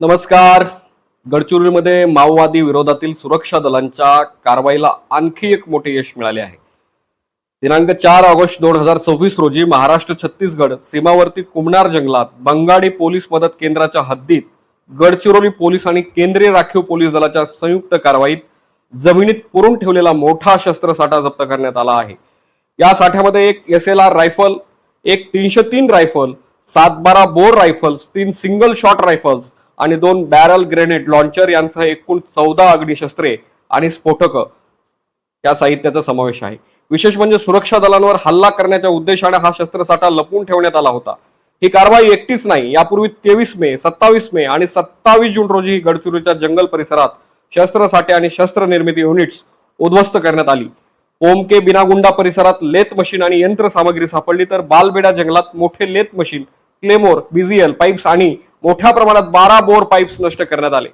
नमस्कार. गडचिरोलीमध्ये माओवादी विरोधातील सुरक्षा दलांच्या कारवाईला आणखी एक मोठे यश मिळाले आहे. दिनांक 4 ऑगस्ट 2026 रोजी महाराष्ट्र छत्तीसगड सीमावर्ती कुमनार जंगलात बंगाडी पोलीस मदत केंद्राच्या हद्दीत गडचिरोली पोलीस आणि केंद्रीय राखीव पोलीस दलाच्या संयुक्त कारवाईत जमिनीत पुरून ठेवलेला मोठा शस्त्रसाठा जप्त करण्यात आला आहे. या साठ्यामध्ये एक SLR रायफल, एक 303 rifle, 7-12 bore rifles, 3 single shot rifles आणि 2 बॅरल ग्रेनेड लॉन्चर यांसह एकूण 14 अग्निशस्त्रे आणि स्फोटक या साहित्याचा समावेश आहे. विशेष म्हणजे सुरक्षा दलांवर हल्ला करण्याच्या उद्देशाने हा शस्त्रसाठा लपवून ठेवण्यात आला होता. ही कारवाई एकटीच नाही, यापूर्वी 23 मे, 27 मे आणि 27 जून रोजी गडचिरोलीच्या जंगल परिसरात शस्त्रसाठे आणि शस्त्र निर्मिती युनिट्स उद्ध्वस्त करण्यात आली. ओमके बिनागुंडा परिसरात लेथ मशीन आणि यंत्र सामग्री सापडली, तर बालबेडा जंगलात मोठे lathe machine, claymore, BZL pipes आणि मोठ्या प्रमाणात 12 बोर पाईप्स नष्ट करण्यात आले.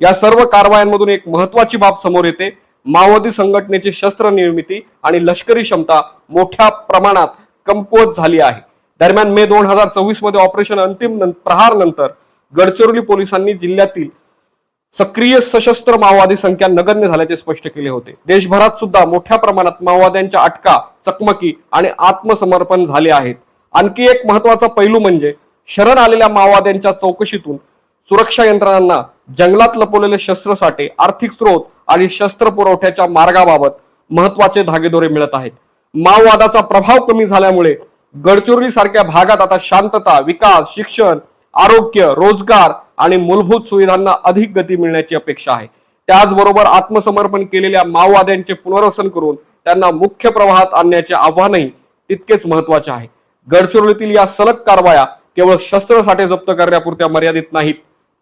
या सर्व कारवायांमधून एक महत्वाची बाब समोर येते. माओवादी संघटनेची शस्त्र निर्मिती आणि लष्करी क्षमता मोठ्या प्रमाणात कमकुवत झाली आहे. दरम्यान मे 2026 मध्ये ऑपरेशन अंतिम प्रहार नंतर गडचिरोली पोलिसांनी जिल्ह्यातील सक्रिय सशस्त्र माओवादी संख्या नगण्य झाल्याचे स्पष्ट केले होते. देशभरात सुद्धा मोठ्या प्रमाणात माओवाद्यांच्या अटका, चकमकी आणि आत्मसमर्पण झाले आहेत. आणखी एक महत्वाचा पैलू म्हणजे शरण आलेल्या माओवाद्यांच्या चौकशीतून सुरक्षा यंत्रणांना जंगलात लपवलेले शस्त्रसाठे, आर्थिक स्रोत आणि शस्त्र पुरवठ्याच्या मार्गाबाबत महत्वाचे धागेदोरे मिळत आहेत. माओवादाचा प्रभाव कमी झाल्यामुळे गडचिरोली सारख्या भागात आता शांतता, विकास, शिक्षण, आरोग्य, रोजगार आणि मूलभूत सुविधांना अधिक गती मिळण्याची अपेक्षा आहे. त्याचबरोबर आत्मसमर्पण केलेल्या माओवाद्यांचे पुनर्वसन करून त्यांना मुख्य प्रवाहात आणण्याचे आव्हानही तितकेच महत्वाचे आहे. गडचिरोलीतील या सलग कारवाया केवळ शस्त्रसाठे जप्त करण्यापुरत्या मर्यादित नाहीत,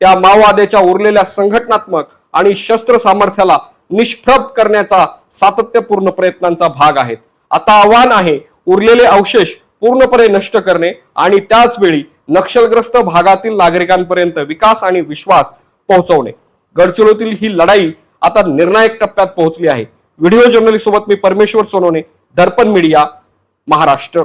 त्या माओवाद्याच्या उरलेल्या संघटनात्मक आणि शस्त्र सामर्थ्याला निष्प्रभ करण्याचा सातत्यपूर्ण प्रयत्नांचा भाग आहेत. आता आव्हान आहे उरलेले अवशेष पूर्णपणे नष्ट करणे आणि त्याच वेळी नक्षलग्रस्त भागातील नागरिकांपर्यंत विकास आणि विश्वास पोहोचवणे. गडचिरोलीतील ही लढाई आता निर्णायक टप्प्यात पोहोचली आहे. व्हिडिओ जर्नलिस्ट सोबत मी परमेश्वर सोनवणे, दर्पण मीडिया, महाराष्ट्र.